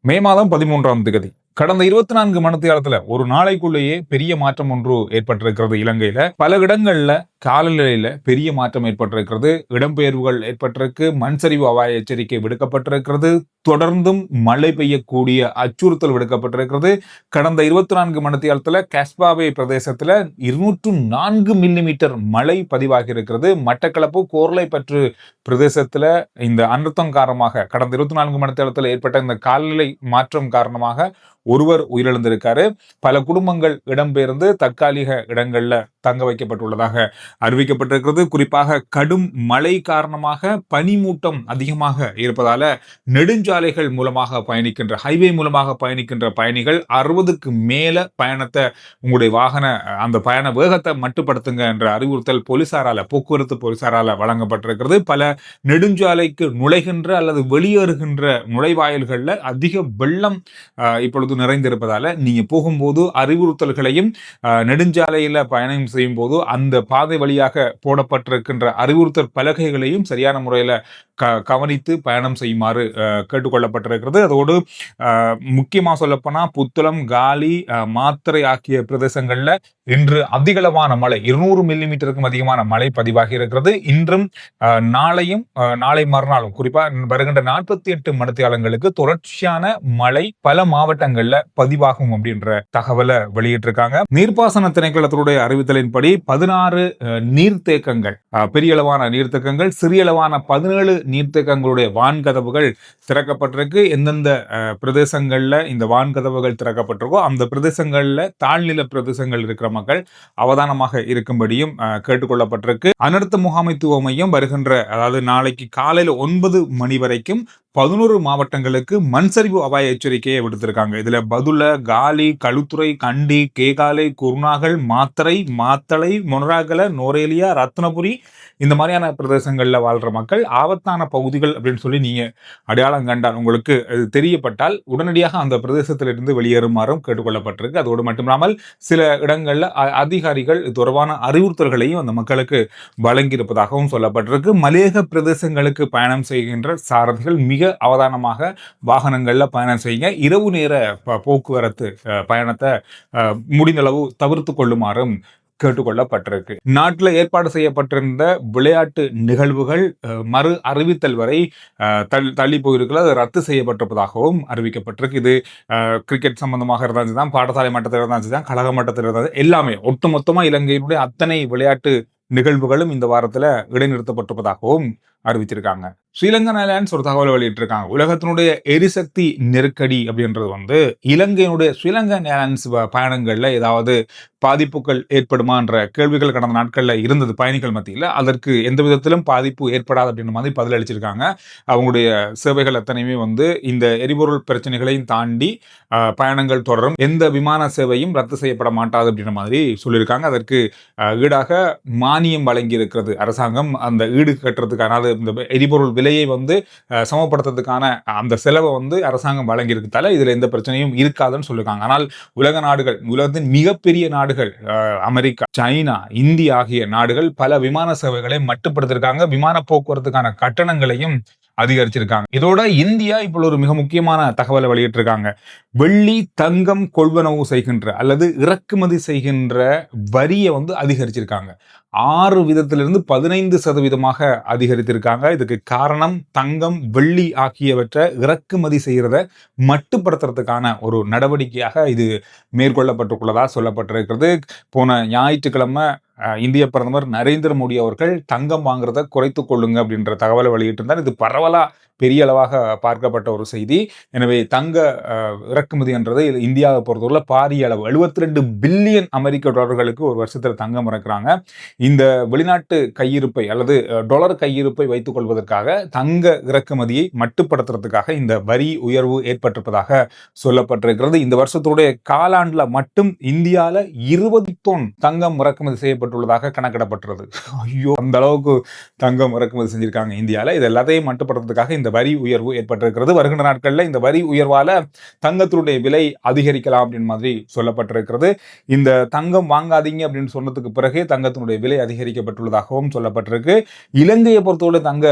மே மாதம் 13ஆம் தேதி கடந்த 24 மணித்தியாலத்துல ஒரு நாளைக்குள்ளேயே பெரிய மாற்றம் ஒன்று ஏற்பட்டிருக்கிறது. இலங்கையில பல இடங்கள்ல காலநிலையில பெரிய மாற்றம் ஏற்பட்டிருக்கிறது. இடம்பெயர்வுகள் ஏற்பட்டிருக்கு. மண் சரிவு அபாய எச்சரிக்கை விடுக்கப்பட்டிருக்கிறது. தொடர்ந்தும் மழை பெய்யக்கூடிய அச்சுறுத்தல் விடுக்கப்பட்டிருக்கிறது. கடந்த 24 மணித்தியாலத்துல கஸ்பாவே பிரதேசத்துல 204 மில்லிமீட்டர் மழை பதிவாகி இருக்கிறது. மட்டக்களப்பு கோர்லைப்பற்று பிரதேசத்துல இந்த அனர்த்தம் காரணமாக கடந்த 24 மணித்தியாலத்துல ஏற்பட்ட இந்த காலநிலை மாற்றம் காரணமாக ஒருவர் உயிரிழந்திருக்காரு. பல குடும்பங்கள் இடம்பெயர்ந்து தற்காலிக இடங்கள்ல தங்க வைக்கப்பட்டுள்ளதாக அறிவிக்கப்பட்டிருக்கிறது. குறிப்பாக கடும் மழை காரணமாக பனிமூட்டம் அதிகமாக இருப்பதால நெடுஞ்சாலைகள் மூலமாக பயணிக்கின்ற ஹைவே மூலமாக பயணிக்கின்ற பயணிகள் 60க்கு மேல பயணத்தை உங்களுடைய வாகன அந்த பயண வேகத்தை மட்டுப்படுத்துங்க என்ற அறிவுறுத்தல் போக்குவரத்து போலீசாரால வழங்கப்பட்டிருக்கிறது. பல நெடுஞ்சாலைக்கு நுழைகின்ற அல்லது வெளியேறுகின்ற நுழைவாயில்கள்ல அதிக வெள்ளம் இப்பொழுது நிறைந்திருப்பதால நீங்க போகும்போது அறிவுறுத்தல்களையும் நெடுஞ்சாலையில பயணம் செய்யும் போது அந்த பாதை வழியாக போடப்பட்டிருக்கின்ற அறிவுறுத்தல் பலகைகளையும் சரியான முறையில கவனித்து பயணம் செய்யுமாறு கேட்டுக்கொள்ளப்பட்டிருக்கிறது. அதோடு முக்கியமாக சொல்லப்போனா புத்தளம், காலி, மாத்தறை ஆகிய பிரதேசங்கள்ல இன்று அதிகளவான மழை 200 மில்லிமீட்டருக்கும் அதிகமான மழை பதிவாகி இருக்கிறது. இன்றும் நாளையும் நாளை மறுநாளும் குறிப்பா வருகின்ற 48 மணித்தியாலங்களுக்கு தொடர்ச்சியான மழை பல மாவட்டங்கள்ல பதிவாகும் அப்படின்ற தகவலை வெளியிட்டிருக்காங்க. நீர்ப்பாசன திணைக்களத்தினுடைய அறிவித்தலின்படி 16 நீர்த்தேக்கங்கள், பெரிய அளவான நீர்த்தேக்கங்கள், சிறிய அளவான 17 நீர்த்தேக்கங்களுடைய வான்கதவுகள் திறக்கப்பட்டிருக்கு. எந்தெந்த பிரதேசங்கள்ல இந்த வான்கதவுகள் திறக்கப்பட்டிருக்கோ அந்த பிரதேசங்கள்ல தாழ்நில பிரதேசங்கள் இருக்கிற மக்கள் அவதானமாக இருக்கும்படியும் கேட்டுக்கொள்ளப்பட்டிருக்கு. அனர்த்த முகாமைத்துவ மையம் வருகின்ற அதாவது நாளைக்கு காலையில 9 மணி வரைக்கும் 11 மாவட்டங்களுக்கு மண்சரிவு அபாய எச்சரிக்கையை விடுத்திருக்காங்க. இதுல பதுள, காலி, களுத்துறை, கண்டி, கேகாலை, குருநாகல், மாத்தளை, மொனராகல, நோரேலியா, ரத்னபுரி இந்த மாதிரியான பிரதேசங்கள்ல வாழ்ற மக்கள் ஆபத்தான பகுதிகள் அப்படின்னு சொல்லி நீங்க அடையாளம் கண்டால் உங்களுக்கு தெரியப்பட்டால் உடனடியாக அந்த பிரதேசத்திலிருந்து வெளியேறுமாறும் கேட்டுக்கொள்ளப்பட்டிருக்கு. அதோடு மட்டுமில்லாமல் சில இடங்கள்ல அதிகாரிகள் தொடர்பான அறிவுறுத்தல்களையும் அந்த மக்களுக்கு வழங்கியிருப்பதாகவும் சொல்லப்பட்டிருக்கு. மலையக பிரதேசங்களுக்கு பயணம் செய்கின்ற சாரதிகள் மிக அவதானமாக வாகனங்கள்ல பயணம் செய்யுங்க. இரவு நேர போக்குவரத்து பயணத்தை முடிந்தளவு தவிர்த்து கொள்ளுமாறும் கேட்டுக்கொள்ளப்பட்டிருக்கு. நாட்டில் ஏற்பாடு செய்யப்பட்டிருந்த விளையாட்டு நிகழ்வுகள் மறு அறிவித்தல் வரை தள்ளி போயிருக்கிறது. அது ரத்து செய்யப்பட்டிருப்பதாகவும் அறிவிக்கப்பட்டிருக்கு. இது கிரிக்கெட் சம்பந்தமாக இருந்தாச்சு தான், பாடசாலை மட்டத்தில் இருந்தாச்சு தான், கழக மட்டத்தில் இருந்தாச்சு, எல்லாமே ஒட்டுமொத்தமா இலங்கையினுடைய அத்தனை விளையாட்டு நிகழ்வுகளும் இந்த வாரத்துல இடைநிறுத்தப்பட்டிருப்பதாகவும் அறிவிச்சிருக்காங்க. ஸ்ரீலங்கன் ஏர்லைன்ஸ் ஒரு தகவல் வெளியிட்டிருக்காங்க. உலகத்தினுடைய எரிசக்தி நெருக்கடி அப்படின்றது இலங்கையினுடைய ஸ்ரீலங்கன் ஏர்லைன்ஸ் பயணங்கள்ல ஏதாவது பாதிப்புகள் ஏற்படுமா என்ற கேள்விகள் கடந்த நாட்கள்ல இருந்தது பயணிகள் மத்தியில். அதற்கு எந்த விதத்திலும் பாதிப்பு ஏற்படாது அப்படின்ற மாதிரி பதில் அளிச்சிருக்காங்க. அவங்களுடைய சேவைகள் அத்தனையுமே இந்த எரிபொருள் பிரச்சனைகளையும் தாண்டி பயணங்கள் தொடரும், எந்த விமான சேவையும் ரத்து செய்யப்பட மாட்டாது அப்படின்ற மாதிரி சொல்லியிருக்காங்க. அதற்கு ஈடாக மானியம் வழங்கி இருக்கிறது அரசாங்கம். அந்த ஈடு கட்டுறதுக்கான இந்த எரிபொருள் விலையை சமப்படுத்துறதுக்கான அந்த செலவை அரசாங்கம் வழங்கி இருக்கிறதால இதுல எந்த பிரச்சனையும் இருக்காதுன்னு சொல்லிருக்காங்க. ஆனால் உலக நாடுகள், உலகத்தின் மிகப்பெரிய நாடுகள் அமெரிக்கா, சைனா, இந்தியா ஆகிய நாடுகள் பல விமான சேவைகளை மட்டுப்படுத்திருக்காங்க. விமான போக்குவரத்துக்கான கட்டணங்களையும் அதிகரிச்சிருக்காங்க. இதோட இந்தியா இப்பொழுது ஒரு மிக முக்கியமான தகவலை வெளியிட்டிருக்காங்க. வெள்ளி, தங்கம் கொள்வனவு செய்கின்ற அல்லது இறக்குமதி செய்கின்ற வரியை அதிகரிச்சிருக்காங்க. 6 விதத்திலிருந்து 15% அதிகரித்திருக்காங்க. இதுக்கு காரணம் தங்கம், வெள்ளி ஆகியவற்றை இறக்குமதி செய்யறத மட்டுப்படுத்துறதுக்கான ஒரு நடவடிக்கையாக இது மேற்கொள்ளப்பட்டுள்ளதா சொல்லப்பட்டிருக்கிறது. போன ஞாயிற்றுக்கிழமை இந்திய பிரதமர் நரேந்திர மோடி அவர்கள் தங்கம் வாங்குறத குறைத்துக் கொள்ளுங்க அப்படின்ற தகவலை வெளியிட்டிருந்தார். இது பரவலா பெரிய அளவாக பார்க்கப்பட்ட ஒரு செய்தி. எனவே தங்க இறக்குமதி என்றது இந்தியாவை பொறுத்தவரை பாரிய அளவு 72 பில்லியன் அமெரிக்க டாலர்களுக்கு ஒரு வருஷத்துல தங்கம் இறக்குறாங்க. இந்த வெளிநாட்டு கையிருப்பை அல்லது டாலர் கையிருப்பை வைத்துக் கொள்வதற்காக தங்க இறக்குமதியை மட்டுப்படுத்துறதுக்காக இந்த வரி உயர்வு ஏற்பட்டிருப்பதாக சொல்லப்பட்டிருக்கிறது. இந்த வருஷத்துடைய காலாண்டுல மட்டும் இந்தியால 20 தொன் தங்கம் இறக்குமதி செய்யப்பட்டுள்ளதாக கணக்கிடப்பட்டுள்ளது. ஐயோ, அந்த அளவுக்கு தங்கம் இறக்குமதி செஞ்சிருக்காங்க இந்தியால. இது எல்லாத்தையும் மட்டுப்படுத்துறதுக்காக இந்த இந்த வரி உயர்வு ஏற்பட்டிருக்கிறது. வருகின்ற நாட்களில் இந்த வரி உயர்வால தங்கத்தினுடைய விலை அதிகரிக்கலாம் அப்படின்னு மாதிரி சொல்லப்பட்டிருக்கிறது. இந்த தங்கம் வாங்காதீங்க அப்படின்னு சொன்னதுக்கு பிறகே தங்கத்தினுடைய விலை அதிகரிக்கப்பட்டுள்ளதாகவும் சொல்லப்பட்டிருக்கு. இலங்கையை பொறுத்தவரை தங்க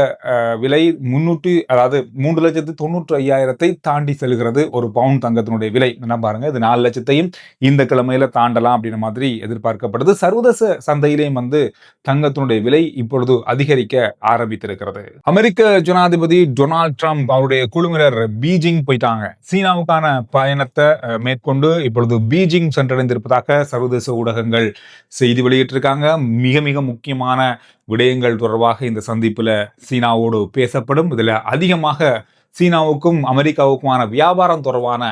விலை 3,95,000 தாண்டி செல்கிறது. ஒரு பவுன் தங்கத்தினுடைய விலை என்ன பாருங்க, இது 4 லட்சத்தையும் இந்த கிழமையில தாண்டலாம் அப்படின்ற மாதிரி எதிர்பார்க்கப்படுது. சர்வதேச சந்தையிலேயும் தங்கத்தினுடைய விலை இப்பொழுது அதிகரிக்க ஆரம்பித்திருக்கிறது. அமெரிக்க ஜனாதிபதி டொனால்ட் ட்ரம்ப் அவருடைய குழுவினர் பீஜிங் போயிட்டாங்க. சீனாவுக்கான பயணத்தை மேற்கொண்டு இப்பொழுது பீஜிங் சென்றடைந்திருப்பதாக சர்வதேச ஊடகங்கள் செய்தி வெளியிட்டிருக்காங்க. மிக மிக முக்கியமான விடயங்கள் தொடர்பாக இந்த சந்திப்புல சீனாவோடு பேசப்படும். இதுல அதிகமாக சீனாவுக்கும் அமெரிக்காவுக்குமான வியாபாரம் தொடர்பான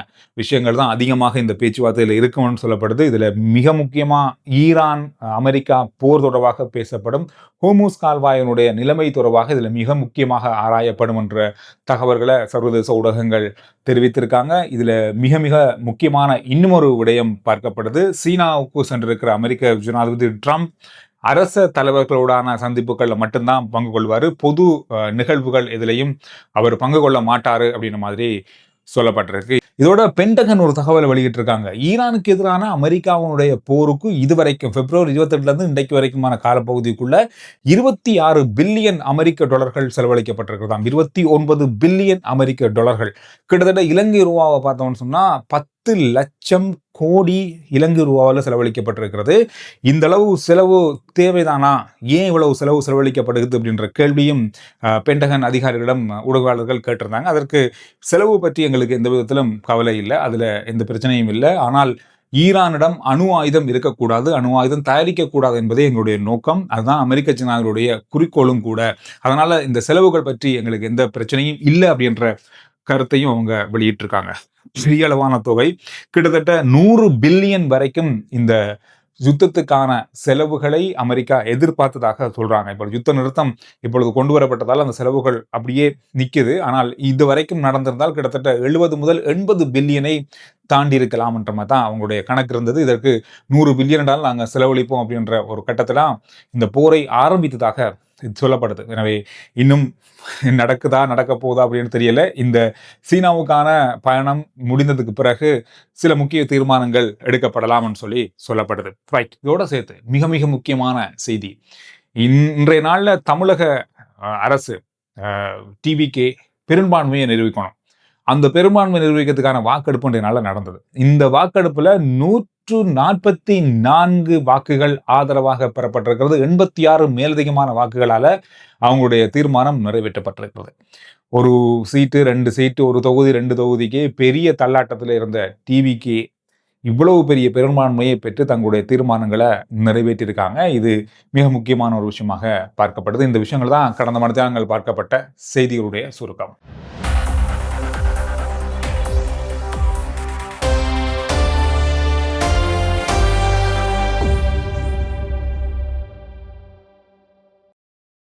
விஷயங்கள் தான் அதிகமாக இந்த பேச்சுவார்த்தையில் இருக்கும்னு சொல்லப்படுது. இதுல மிக முக்கியமா ஈரான் அமெரிக்கா போர் தொடர்பாக பேசப்படும். ஹோர்முஸ் கால்வாயினுடைய நிலைமை தொடர்பாக இதுல மிக முக்கியமாக ஆராயப்படும் என்ற தகவல்களை சர்வதேச ஊடகங்கள் தெரிவித்திருக்காங்க. இதுல மிக மிக முக்கியமான இன்னுமொரு விடயம் பார்க்கப்படுது. சீனாவுக்கு சென்றிருக்கிற அமெரிக்க ஜனாதிபதி ட்ரம்ப் அரச தலைவர்களோடான சந்திப்புகளில் மட்டும்தான் பங்கு கொள்வார். பொது நிகழ்வுகள் எதிலையும் அவர் பங்கு கொள்ள மாட்டாரு அப்படின்ற மாதிரி சொல்லப்பட்டிருக்கு. இதோட பென்டகன் ஒரு தகவலை வெளியிட்டிருக்காங்க. ஈரானுக்கு எதிரான அமெரிக்காவுடைய போருக்கு இதுவரைக்கும் பிப்ரவரி 28 இருந்து இன்றைக்கு வரைக்குமான காலப்பகுதிக்குள்ள 26 பில்லியன் அமெரிக்க டாலர்கள் செலவழிக்கப்பட்டிருக்கிறதாம். 29 பில்லியன் அமெரிக்க டாலர்கள். கிட்டத்தட்ட இலங்கை ரூபாவை பார்த்தோம்னு சொன்னா 10 லட்சம் கோடி இலங்கை ரூபாவில் செலவழிக்கப்பட்டிருக்கிறது. இந்த அளவு செலவு தேவைதானா, ஏன் இவ்வளவு செலவு செலவழிக்கப்படுகிறது அப்படின்ற கேள்வியும் பென்டகன் அதிகாரிகளிடம் ஊடகவாளர்கள் கேட்டிருந்தாங்க. அதற்கு செலவு பற்றி எங்களுக்கு எந்த விதத்திலும் கவலை இல்லை, அதுல எந்த பிரச்சனையும் இல்லை. ஆனால் ஈரானிடம் அணு ஆயுதம் இருக்கக்கூடாது, அணு ஆயுதம் தயாரிக்கக்கூடாது என்பதே எங்களுடைய நோக்கம். அதுதான் அமெரிக்க சீனாவுடைய குறிக்கோளும் கூட. அதனால இந்த செலவுகள் பற்றி எங்களுக்கு எந்த பிரச்சனையும் இல்லை அப்படின்ற கருத்தையும் அவங்க வெளியிட்டிருக்காங்க. பெரிய அளவான தொகை, கிட்டத்தட்ட 100 பில்லியன் வரைக்கும் இந்த யுத்தத்துக்கான செலவுகளை அமெரிக்கா எதிர்பார்த்ததாக சொல்றாங்க. இப்போ யுத்த நிறுத்தம் இப்பொழுது கொண்டு வரப்பட்டதால் அந்த செலவுகள் அப்படியே நிற்குது. ஆனால் இது வரைக்கும் நடந்திருந்தால் கிட்டத்தட்ட 70 முதல் 80 பில்லியனை தாண்டி இருக்கலாம் என்ற மாதிரி தான் அவங்களுடைய கணக்கு இருந்தது. இதற்கு 100 பில்லியன் நாங்கள் செலவழிப்போம் அப்படின்ற ஒரு கட்டத்தில் இந்த போரை ஆரம்பித்ததாக சொல்லப்படுது. எனவே இன்னும் நடக்குதா நடக்க போகுதா அப்படின்னு தெரியல. இந்த சீனாவுக்கான பயணம் முடிந்ததுக்கு பிறகு சில முக்கிய தீர்மானங்கள் எடுக்கப்படலாம்னு சொல்லப்படுது. ரைட், இதோட சேர்த்து மிக மிக முக்கியமான செய்தி, இன்றைய நாள்ல தமிழக அரசு டிவிகே பெரும்பான்மையை நிரூபிக்கணும். அந்த பெரும்பான்மை நிரூபிக்கிறதுக்கான வாக்கெடுப்பு இன்றைய நாள்ல நடந்தது. இந்த வாக்கெடுப்புல 144 வாக்குகள் ஆதரவாக பெறப்பட்டிருக்கிறது. 86 மேலதிகமான வாக்குகளால அவங்களுடைய தீர்மானம் நிறைவேற்றப்பட்டிருக்கிறது. ஒரு சீட்டு 2 சீட்டு, ஒரு தொகுதி 2 தொகுதிக்கு பெரிய தள்ளாட்டத்தில் இருந்த டிவிக்கு இவ்வளவு பெரிய பெரும்பான்மையை பெற்று தங்களுடைய தீர்மானங்களை நிறைவேற்றியிருக்காங்க. இது மிக முக்கியமான ஒரு விஷயமாக பார்க்கப்படுது. இந்த விஷயங்கள் தான் கடந்த மணித்தியாலங்கள் பார்க்கப்பட்ட செய்திகளுடைய சுருக்கம்.